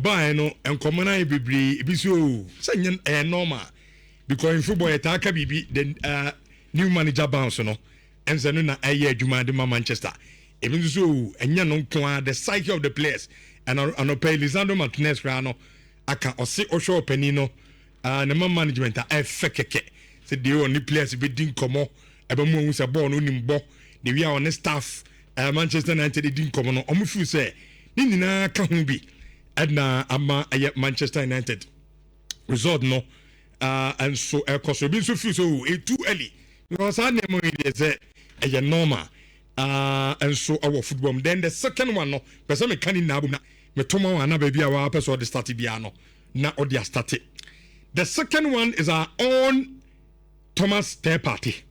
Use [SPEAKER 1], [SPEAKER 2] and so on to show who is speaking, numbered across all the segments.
[SPEAKER 1] buy no and common I be so saying normal because in football attack be the new manager bounce no and Zanuna aye Juma de Manchester. Even so and the psyche of the players and on pay Lisandro Martinez Rano aka ose osho penino na management a fekeke say the only players be din komo ebe mu hu say ball no nimbo the we are on staff Manchester United din komo no omu feel say ni nyina ka hu bi na ama Manchester United result no and so cause we so feel so too early because I name it say normal and so our football then the second one no person me kan na na me toma wana baby our person the start bia no na odia start. The second one is our own Thomas Partey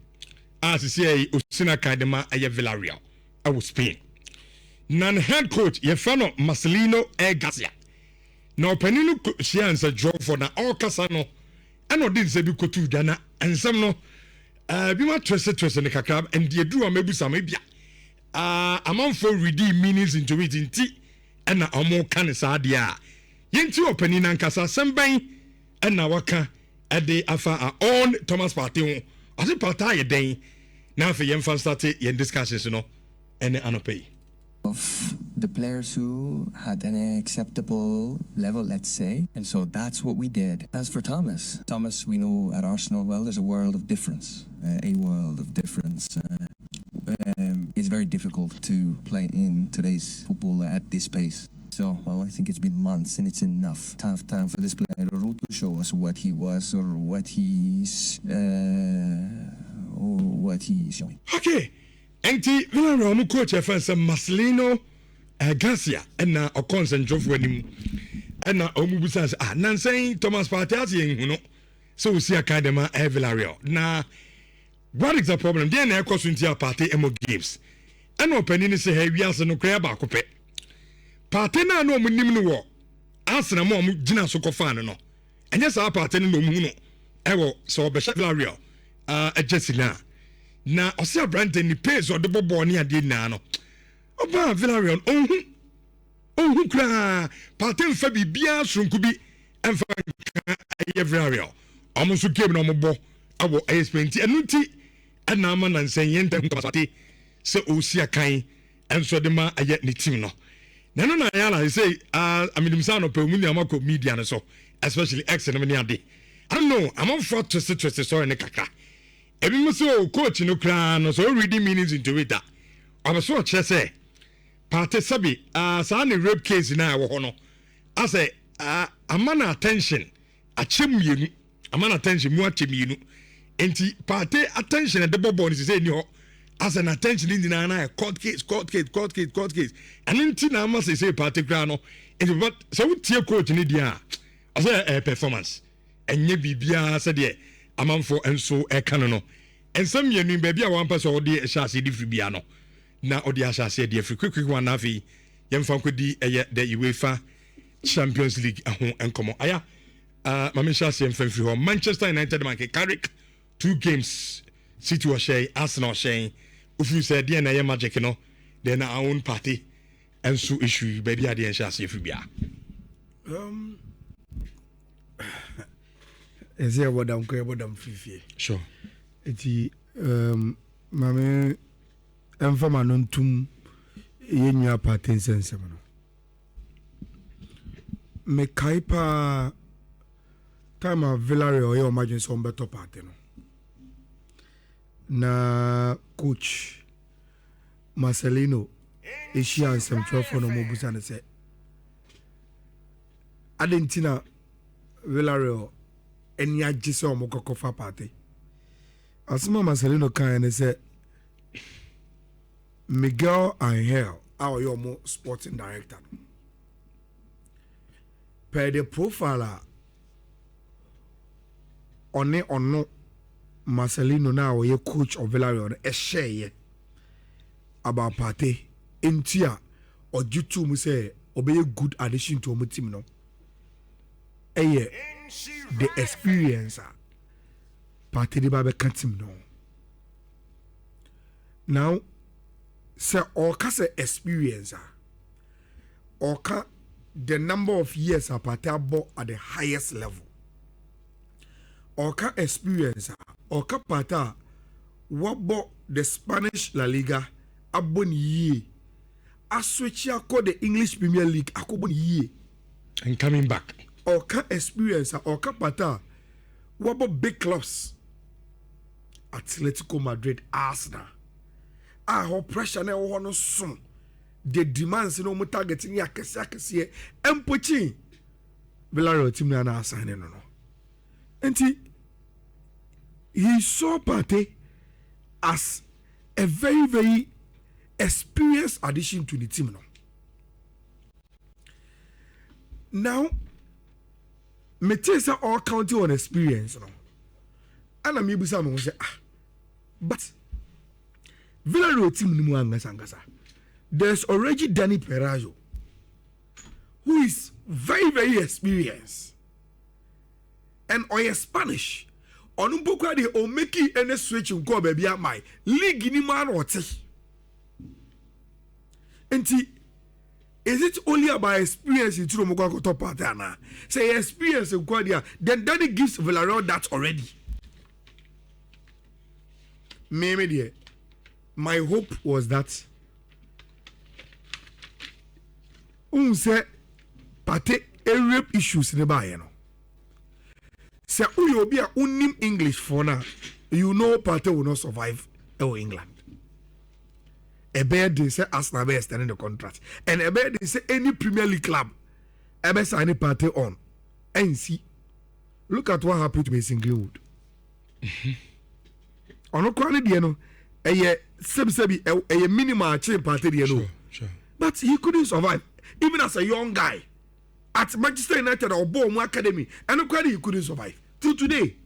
[SPEAKER 1] as you say Osina Kadema aye Villarreal I Spain nan head coach ye fano Marcelino Garcia na openinu share answer job for na all kasa no and odin se bi kotu dana ensem no bi ma trese ne kakra and the do amebu samebia among for redeem meanings into it inti and na omo kan sa dia yenti opening ankasa semban and na waka ade afa our own Thomas Partey as a Partey den na for yem fan start yen discussions no and anopay
[SPEAKER 2] of the players who had an acceptable level, let's say, and so that's what we did. As for Thomas, we know at Arsenal, well, there's a world of difference. It's very difficult to play in today's football at this pace. So, well, I think it's been months and it's enough. Tough time for this player to show us what he was or what he's showing.
[SPEAKER 1] Okay. Enti Villarreal mu coach efense Marcelino Garcia na okonsen jofo anim na omubusa nansen Thomas Partey ase hu no so we see academy Villarreal na what is the problem there na ekoso ntia Partey emo games and opening say he wiase no kra ba kope Partey na no omunim no wo asena mo gina so kofa no enye sa Partey no mu no ewo so be Villarreal Jesina na osia Brandon ni pays or the bobo ni ade na no oba Villarreal ohun kra Partey mfa bibia sonku bi emfa Villarreal omo so game na omo bo awo experience enuti na ama na nsen yenta Partey se osia kan enso de ma aye ni team no na no na Ayala say amidim sa no pe mu ni amako media no so especially X na me ni ade I don't know I'm on for to so ne kaka ebi mo so coach no kra no so reading meanings into it that I was so say Partey sabi sa ne rape case na wo ho no I say amana attention achemienu amana attention mu achemienu enti Partey attention the bobo ni say ni ho as an attention in na court case and enti na ma say Partey kra no enti but so tie coach ni dia I say performance enye bibia say de amanfo enso ekano no ensam yenu baabi a wan pese odi ehase di fribia no na odi ahase di free quick one na fi yemfa nkodi eye the UEFA Champions League ahon enkomo aya mama shase yemfa free ho Manchester United man ke Carrick 2 games City wa shey Arsenal shey ofu say de na ye magic no de na our own party enso issue baabi a de ehase fribia
[SPEAKER 3] Is there what I'm going to Fifi?
[SPEAKER 1] Sure.
[SPEAKER 3] Eti mame enfama no ntum yenua Partey sensem no. Me kaipa time of Villarreal ye imagine some better Partey no. Na coach Marcelino eshi ansem twofo no mobusa ne se Adentina Villarreal eni agise o mokokofa Partey asema Marcelino kan say Miguel Angel our your sporting director per the profile ono Marcelino now ye coach of Villarreal e share about Partey entia or YouTube mu say obey good addition to our team no the experience Partey de ba be team no now say or ka say experience or ka the number of years a Partey bought at the highest level. Or can experience or can Partey what bought the Spanish La Liga abon ye. A switch called the English Premier League akobon ye.
[SPEAKER 1] And coming back.
[SPEAKER 3] Or can experience or can Partey what about big clubs? Atletico Madrid, Arsenal. How pressure na wo no so. The demands no mo targeting yakese empochi. Villarreal team na assign no. Enti he saw Partey as a very, very experienced addition to the team. Now, Metesa all counting on experience. And I'm able to say, but Villarreal team, there's already Danny Perajo, who is very, very experienced. And or Spanish. Onumboka de o make any switch in go baby at my league ni man or Enti, is it only about experience in Turomoko top partner? Say experience in Quadia, then Danny gives Villarreal that already. Maybe dear, my hope was that say Partey rape issues in the bar, you know. Say you be a unim English for now, you know Partey will not survive in England. A bad they say Arsenal be extending the contract, and a bad they say any Premier League club ever sign a Partey on. And see, look at what happened to Mason Greenwood. On a quality, you know, a minimal change Partey, you know,
[SPEAKER 1] Sure.
[SPEAKER 3] but he couldn't survive even as a young guy at Manchester United or Bournemouth Academy, and no quality he couldn't survive till today.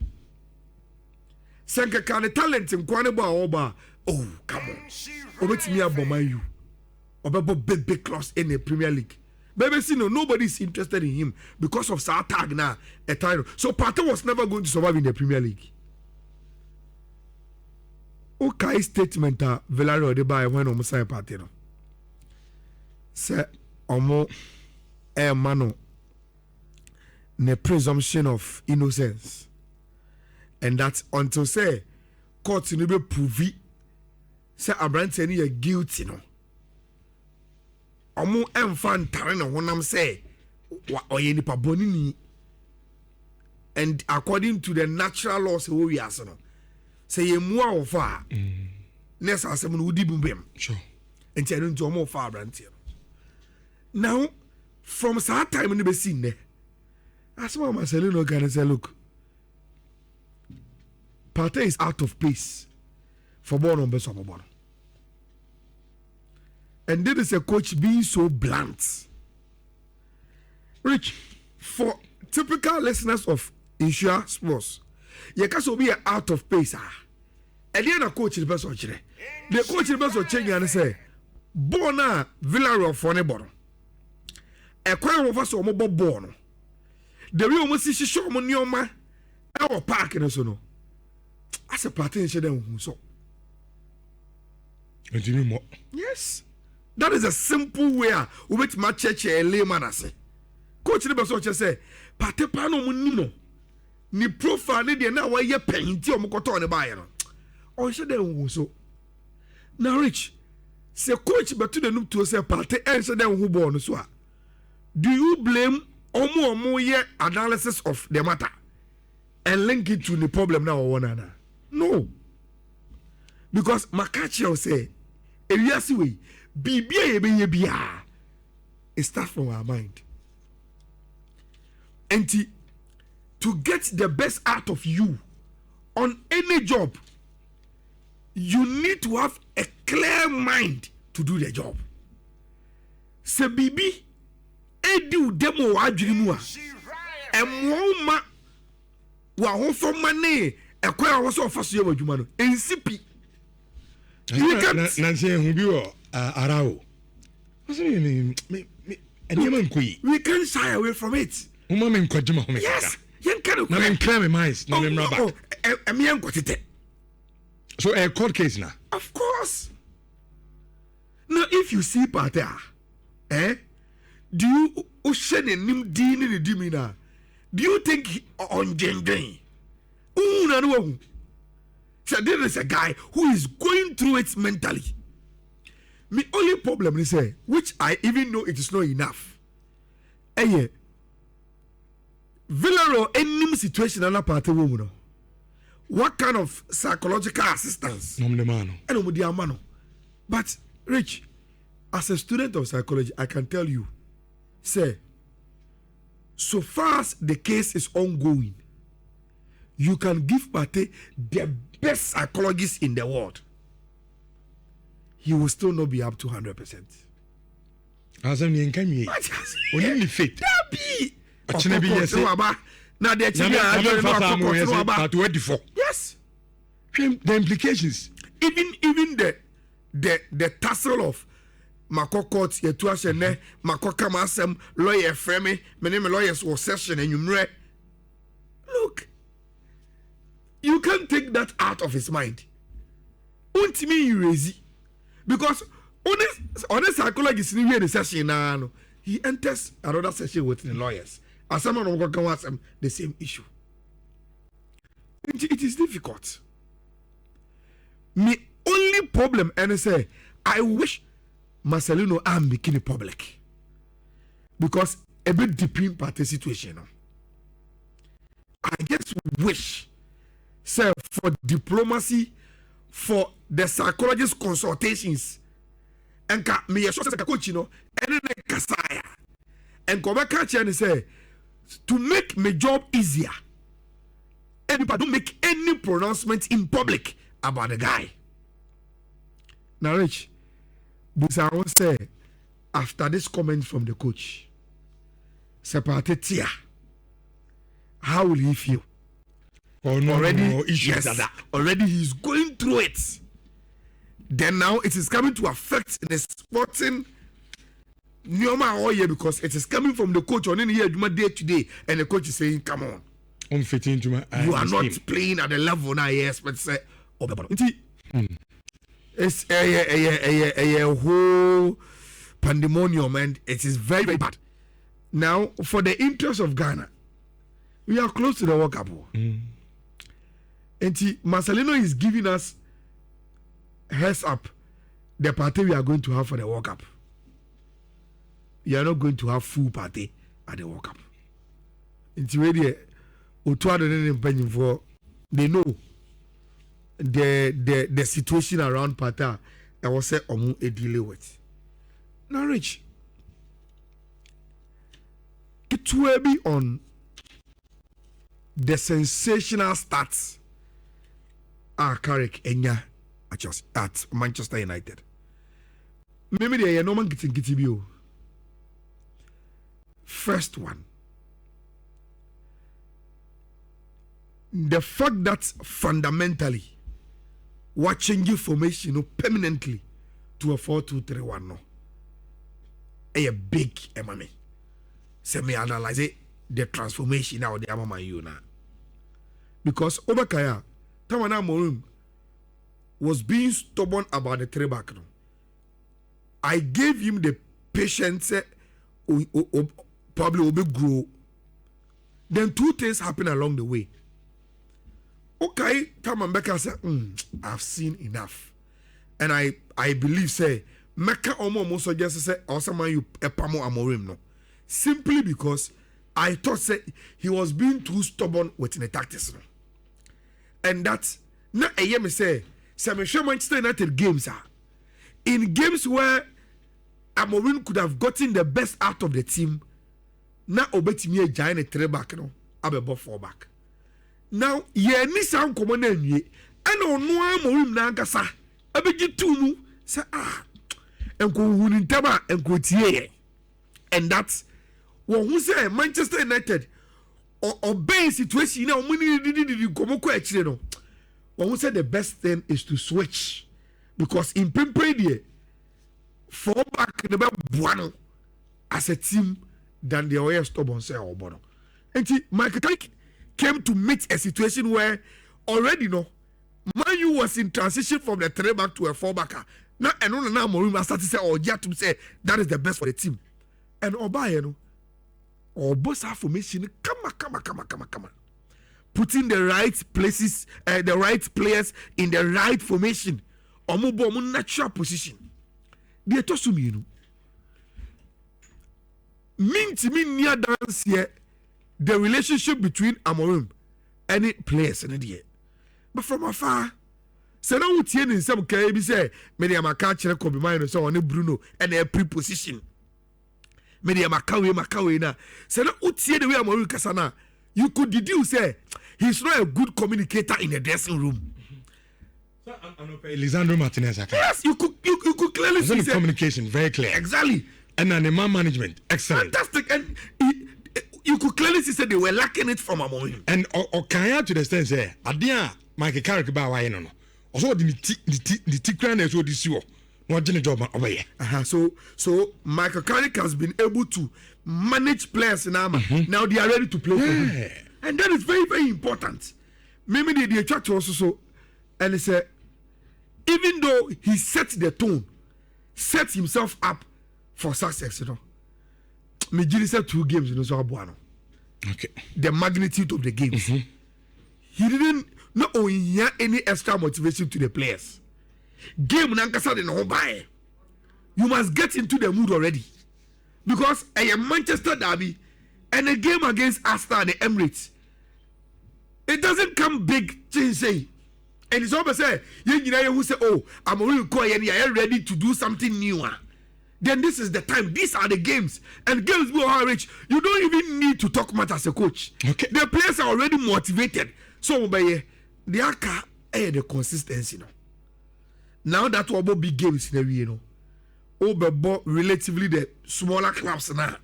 [SPEAKER 3] Senka can talent in Kwaneba Oba. Oh, come on. Obet me aboma you. Obebo big clubs in the Premier League. Baby, see, no, nobody's interested in him because of Sa tag now a title. So Partey was never going to survive in the Premier League. Okay, statement Villarreal de buy when almost say Partey no. Say omo mano the presumption of innocence. And that's until say court no be prove say Abrante ni guilty no. Omo emfa ntare no honam say oye nipa boni ni. And according to the natural laws we are no. Say ye mua ofa. Ness asem no udi bumbem.
[SPEAKER 1] Sure.
[SPEAKER 3] And I don't omo ofa Abrante. Now from that time in the scene as my Marcelino can say look, Partey is out of place for ball numbers of a ball. And then is a coach being so blunt. Rich, for typical listeners of Nhyira Sports, you can't be out of place. And then a coach is best of the coach is best of change and say, Bona Villarreal for a ball. A crime of us or mobile born. The real must see show money on my our park and so no. As a party so. Yes. That is a simple way with my church a layman as say. Coach the best say, Partey pano munino. Ni profile ni na wa ye painti o mokoto on buy no. On she dem so. Now Rich, say coach betu the noob to say Partey and say dem who born so. Do you blame omo ye analysis of the matter and link it to the problem now or one? No. Because Makachi say, if you see way, BBA it starts from our mind. And to get the best out of you on any job, you need to have a clear mind to do the job. Se bibi edi demo adwiri mu a emwoma wa ho fo mane ekwa wo so fa so adwuma no ensipi
[SPEAKER 1] Nancy hu bi o arao me
[SPEAKER 3] we can shy away from it. Yes, yen can
[SPEAKER 1] na men claim my eyes na men raba
[SPEAKER 3] me enkotete.
[SPEAKER 1] So a court case now.
[SPEAKER 3] Of course. Now if you see Partey do you ocean and nim din in the dimina? Do you think on Jengeng? So there is a guy who is going through it mentally. My only problem is which I even know it is not enough. Villarreal any situation on a party woman. What kind of psychological assistance? But Rich, as a student of psychology, I can tell you, say, so far as the case is ongoing, you can give Partey the best psychologist in the world. He will still not be up to 100%.
[SPEAKER 1] As I'm in Kenya, only fit.
[SPEAKER 3] Now the yes.
[SPEAKER 1] The implications.
[SPEAKER 3] Even the tassel of Mako court yetuashene Mako kamasem lawyer frame my name lawyers was session and you look, you can't take that out of his mind. Won't me you raise because on a psychologist in the session now he enters another session with the lawyers. As someone who can ask them the same issue. It is difficult. My only problem, and I say, I wish Marcelino am making it public. Because a bit deep in party situation. I just wish, sir, for diplomacy, for the psychologist consultations, and me a short coach, and then kasaya, and come back and say, to make my job easier, everybody don't make any pronouncement in public about the guy. Now, Rich, this I want to say, after this comment from the coach, separated Tia, how will he feel?
[SPEAKER 1] Oh, no,
[SPEAKER 3] already,
[SPEAKER 1] yes,
[SPEAKER 3] already he's going through it. Then now it is coming to affect the sporting Nyoma all year because it is coming from the coach on any year day to day, and the coach is saying, "Come on,
[SPEAKER 1] I'm fitting into my.
[SPEAKER 3] You are not playing at the level now." Yes, but say, "Oh, it's a whole pandemonium, and it is very, very bad." Now, for the interest of Ghana, we are close to the World Cup, and Marcelino is giving us heads up the party we are going to have for the World Cup. You are not going to have full party at the World Cup. It's really they know the situation around Partey. I was say a delay with. Now, Rich, it will be on the sensational stats Carrick Enya at Manchester United. Maybe they are no man getting you. First one, the fact that fundamentally what changing formation permanently to a 4-2-3-1 no a big emame. Say me analyze it, the transformation now the amama you now. Because Obakaya, Tawana Morim was being stubborn about the 3-back. No? I gave him the patience probably will be grow. Then two things happen along the way. Okay, Taman Becca said, I've seen enough. And I believe, say, Mecca almost suggests, say, or someone you a pamo amorim, no. Simply because I thought, say, he was being too stubborn with the tactics, no. And that's not a year, me say, me sure Manchester United games are. In games where Amorim could have gotten the best out of the team, now obetimi a giant 3-back, no, abebo 4-back. Now, ye ni sa nkomo na nwie ana ono Amorim na ankasa abeji tumu say enko hunu ntama enko tie. And that's what who say Manchester United obey situation na omuni di komo ko akire no. What who say the best thing is to switch because in Pempe there 4-back the buano as a team than the way stubborn say or bono. And Michael Carrick came to meet a situation where already no Man U was in transition from the 3-back to a 4-backer. Now and now Mourinho started to say, "Oh, yeah," to say that is the best for the team. and Obaye no or boss formation come putting the right places the right players in the right formation omo natural position they to so me no near dance here the relationship between Amorim and players in the but from afar say na wutie ni nsem kai bi say me dey maka kire Kobe Mino so on Bruno and a preposition me dey makawe na say na wutie the way Amorim kasa na you could deduce say he's not a good communicator in the dressing room.
[SPEAKER 1] Lisandro Martinez.
[SPEAKER 3] Yes, you could clearly see
[SPEAKER 1] communication very clear.
[SPEAKER 3] Exactly.
[SPEAKER 1] And then the man management excellent.
[SPEAKER 3] Fantastic. And you could clearly see that they were lacking it from Amorim.
[SPEAKER 1] And Kaya to the extent say adia Michael Carrick ba wa no. Also the tikran is what this you. No gene job over
[SPEAKER 3] So Michael Carrick has been able to manage players in Ama. Now they are ready to play for him. And that is very, very important. Maybe the attract also so and he said even though he set the tone, set himself up for success, you know. Mejiri said 2 games, you know, so
[SPEAKER 1] okay.
[SPEAKER 3] The magnitude of the games. He didn't not only any extra motivation to the players. Game nankasa de no buy. You must get into the mood already. Because a Manchester derby and a game against Aston and the Emirates, it doesn't come big, say. And it's always say, who say, oh, I'm ready to do something newer. Then this is the time. These are the games. And games will are rich. You don't even need to talk much as a coach.
[SPEAKER 1] Okay.
[SPEAKER 3] The players are already motivated. So by the aka the consistency. Now that will be big games in the you know. Over relatively the smaller clubs now.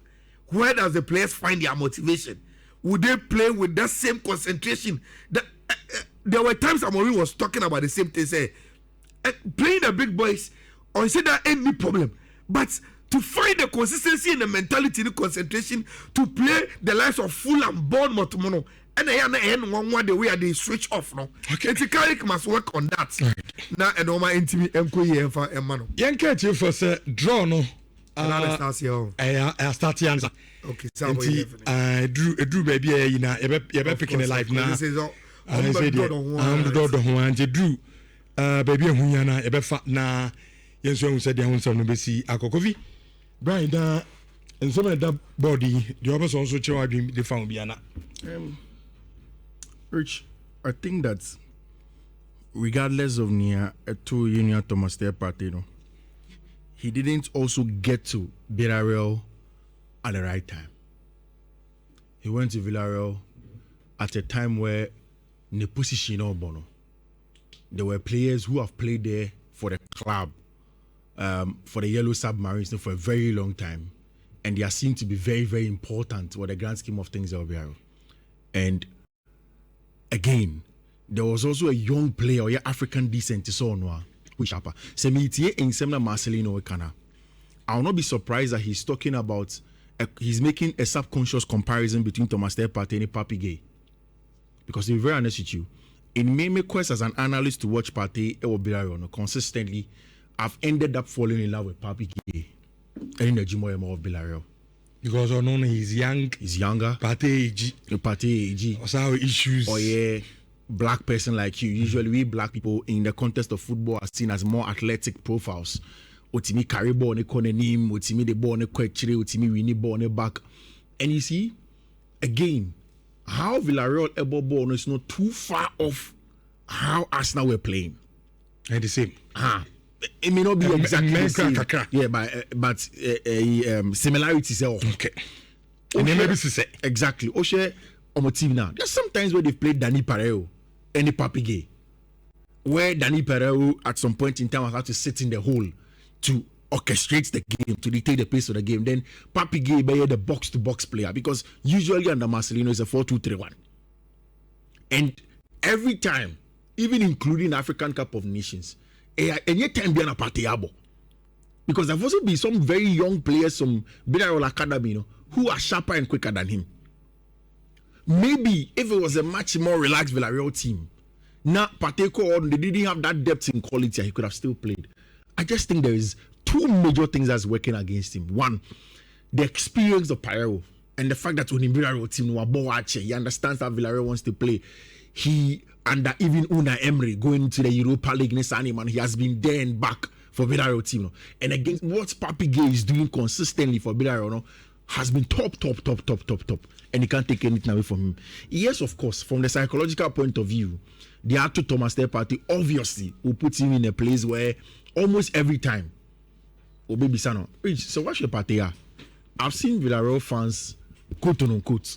[SPEAKER 3] Where does the players find their motivation? Would they play with that same concentration? There were times Amorim was talking about the same thing. Say, playing the big boys, or say that ain't any problem. But to find the consistency and the mentality, the concentration to play the likes of Fulham, Bournemouth, Mono, and the way they switch off. No,
[SPEAKER 1] okay.
[SPEAKER 3] It's Carrick must work on that. Now, and all my intimate MKE for Emmanuel.
[SPEAKER 1] Young catch you for say draw no.
[SPEAKER 3] I
[SPEAKER 1] start answer.
[SPEAKER 3] Okay,
[SPEAKER 1] so Drew baby you know you picking a life now. I said I'm the door ho ante Drew baby hu ya na e fa na yenso hu said hu so no be si akokovi Brian da enso da body the other so chewa dream the found bi ana.
[SPEAKER 4] Rich, I think that regardless of Nhyira to Union Thomas Partey, no, he didn't also get to Villarreal at the right time. He went to Villarreal at a time where the position of Bono. There were players who have played there for the club, for the Yellow Submarines for a very long time, and they are seen to be very, very important for the grand scheme of things of Villarreal. And again, there was also a young player, or African descent, which happened. Semitie in Semna Marcelino Ekana. I will not be surprised that he's talking about, he's making a subconscious comparison between Thomas Partey and Papi Gay. Because to be very honest with you, it made me quest as an analyst to watch Partey or Villarreal consistently. I've ended up falling in love with Papi Gay and in the Jimoyama of Villarreal.
[SPEAKER 1] Because he's young.
[SPEAKER 4] He's younger. Partey AG.
[SPEAKER 1] Also issues.
[SPEAKER 4] Oh yeah. Black person like you. Usually we black people in the context of football are seen as more athletic profiles. Otimi carry ball ne konenim, otimi the ball ne kwechire, otimi wini ball ne back. And you see, again, how Villarreal able ball is not too far off how Arsenal were playing.
[SPEAKER 1] And the same.
[SPEAKER 4] It may not be exactly the same. Yeah, but similarities are
[SPEAKER 1] okay. And then maybe say
[SPEAKER 4] exactly. Oshe on my team now. There's sometimes where they've played Danny Pareo and the Papi Gay, where Danny Pareo at some point in time has had to sit in the hole to orchestrate the game, to dictate the pace of the game. Then Papi Gay be the box-to-box player, because usually under Marcelino is a 4-2-3-1. And every time, even including African Cup of Nations, and yet time being a Partey, because there've also been some very young players, some Villarreal Academy, who are sharper and quicker than him. Maybe if it was a much more relaxed Villarreal team, now Partey, they didn't have that depth in quality, he could have still played. I just think there is two major things that's working against him. One, the experience of Pereiro and the fact that when in Villarreal team no watch, he understands how Villarreal wants to play. He under even Una Emery going to the Europa League next man, he has been there and back for Villarreal team. No? And against what Papi Gay is doing consistently for Villarreal, no, has been top. And he can't take anything away from him. Yes, of course, from the psychological point of view, the Ato Thomas Partey obviously will put him in a place where almost every time, baby Sano, so what's your Partey? I've seen Villarreal fans, quote unquote,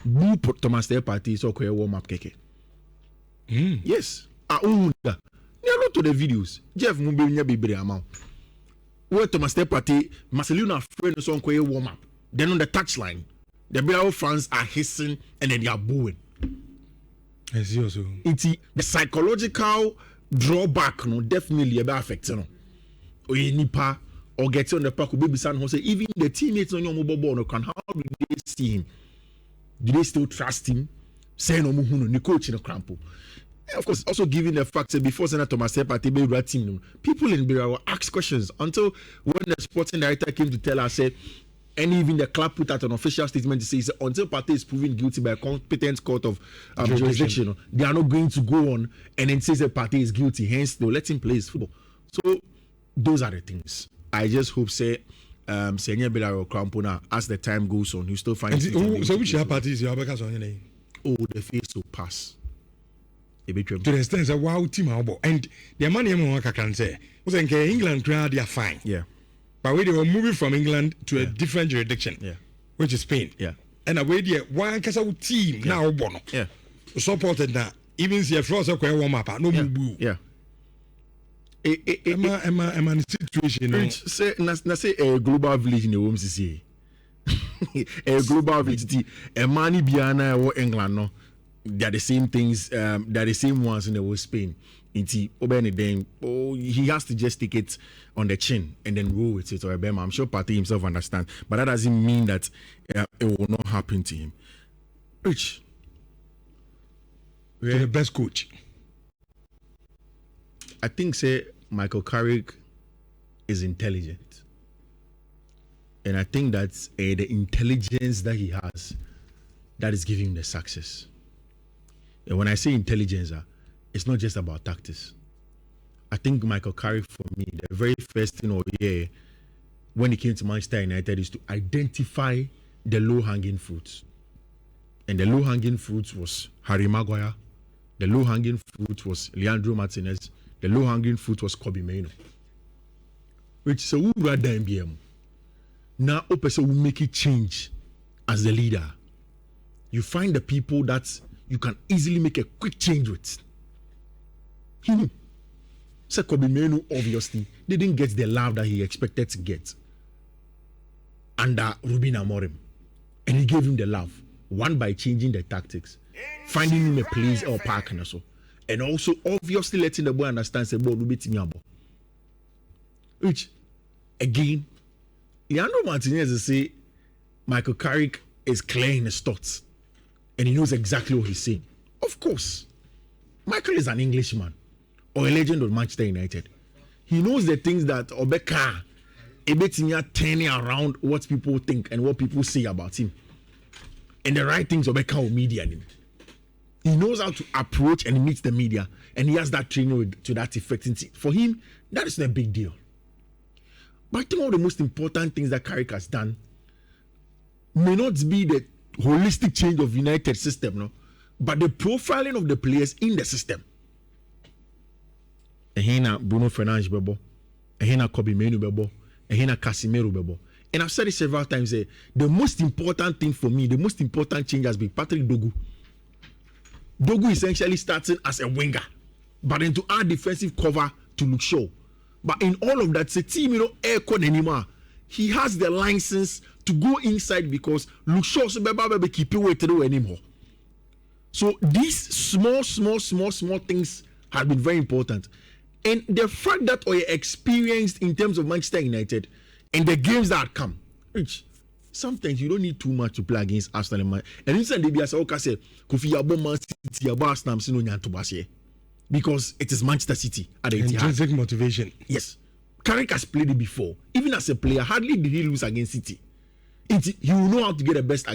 [SPEAKER 4] boo Thomas Partey so called warm up keke. Yes, I own that. Near to the videos, Jeff Mumbinya Bibre amount. Where Thomas Partey, Marcelino friend so called warm up. Then on the touchline, the Villarreal fans are hissing and then they are booing.
[SPEAKER 1] I see also.
[SPEAKER 4] It's the psychological drawback, no, definitely about affecting. Or nipa or get on the park with baby son who say even the teammates on your mobile ball can how do they see him? Do they still trust him? Say no muhuno, the coach in a crampo. And of course, also given the fact that before Senator Thomas Partey team, people in Villarreal ask questions until when the sporting director came to tell us, said, and even the club put out an official statement to say until Partey is proven guilty by a competent court of jurisdiction, they are not going to go on and then say that Partey is guilty. Hence, they'll let him play his football. So those are the things. I just hope say Senior Villarreal Crampona as the time goes on, you still find.
[SPEAKER 1] So which Partey is your because on your name?
[SPEAKER 4] Oh, the face will pass.
[SPEAKER 1] To the extent that wow team and the money can say was in England crowd they are fine.
[SPEAKER 4] Yeah.
[SPEAKER 1] But they were moving from England to a different jurisdiction, which is Spain.
[SPEAKER 4] Yeah.
[SPEAKER 1] And away there, one team now bono.
[SPEAKER 4] Yeah.
[SPEAKER 1] Supported that. Even if first a warm up, no boo.
[SPEAKER 4] Yeah.
[SPEAKER 1] Emma situation.
[SPEAKER 4] Say a global village in the home CC. A global village. A money biana or England no. They are the same things. They are the same ones in the whole Spain. He has to just take it on the chin and then roll with it. Or I'm sure Partey himself understands, but that doesn't mean that it will not happen to him. Rich,
[SPEAKER 1] you're the best coach.
[SPEAKER 4] I think say Michael Carrick is intelligent, and I think that's the intelligence that he has that is giving him the success. And when I say intelligence, it's not just about tactics. I think Michael Carrick, for me, the very first thing when he came to Manchester United is to identify the low-hanging fruits. And the low-hanging fruits was Harry Maguire. The low-hanging fruit was Leandro Martinez. The low-hanging fruit was Kobe Mainoo. Which is a who rather MBM. Now, Opesa will make it change as the leader. You find the people that you can easily make a quick change with. So Kobe Mainoo obviously didn't get the love that he expected to get under Ruben Amorim, and he gave him the love. One, by changing the tactics, finding him a place or park and so, and also obviously letting the boy understand say ball will be timiabo. Which again, Leandro Martinez say Michael Carrick is clearing his thoughts, and he knows exactly what he's saying. Of course, Michael is an Englishman or a legend of Manchester United. He knows the things that Obeka Ebetinya turning around what people think and what people say about him. And the right things Obeka will media him. He knows how to approach and meet the media, and he has that training to that effect. For him, that is not a big deal. But I think one of the most important things that Carrick has done may not be the holistic change of United system, no, but the profiling of the players in the system. Ehina Bruno Fernandes bebo, ehina Kobe Mainoo bebo, ehina Casemiro bebo. And I've said it several times. The most important thing for me, the most important change has been Patrick Dogu. Dogu essentially starting as a winger, but then to add defensive cover to Luke Shaw. But in all of that, it's a team, air code anymore. He has the license to go inside because Luke Shaw so baby keep it way through anymore. So these small things have been very important. And the fact that we experienced in terms of Manchester United and the games that come, Rich, sometimes you don't need too much to play against Arsenal. And inside the BS, I say, Kofi Yabo Man City, Yabo Arsenal, Sino Nyanto because it is Manchester City at the
[SPEAKER 1] intrinsic motivation.
[SPEAKER 4] Yes. Carrick has played it before. Even as a player, hardly did he lose against City. He will know how to get the best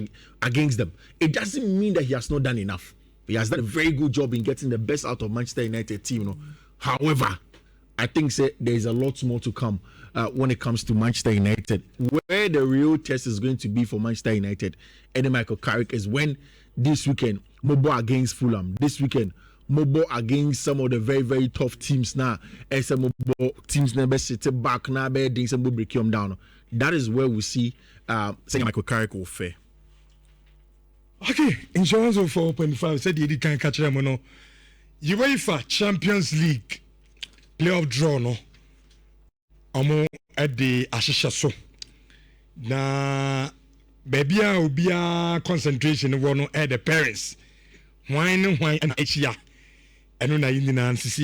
[SPEAKER 4] against them. It doesn't mean that he has not done enough. He has done a very good job in getting the best out of Manchester United team. You know. However, I think there is a lot more to come when it comes to Manchester United. Where the real test is going to be for Manchester United and Michael Carrick is when this weekend, Mobo against Fulham. This weekend, Mobo against some of the very, very tough teams now. And some Mobo teams never sit back now, doing some break them down. That is where we see saying Michael Carrick will fare.
[SPEAKER 1] Okay, insurance of 4.5 said you can't catch them. No, UEFA Champions League playoff draw no. Amo at the Ashisha so. Na baby ubia concentration no at the parents. Why and Asia. And when I in the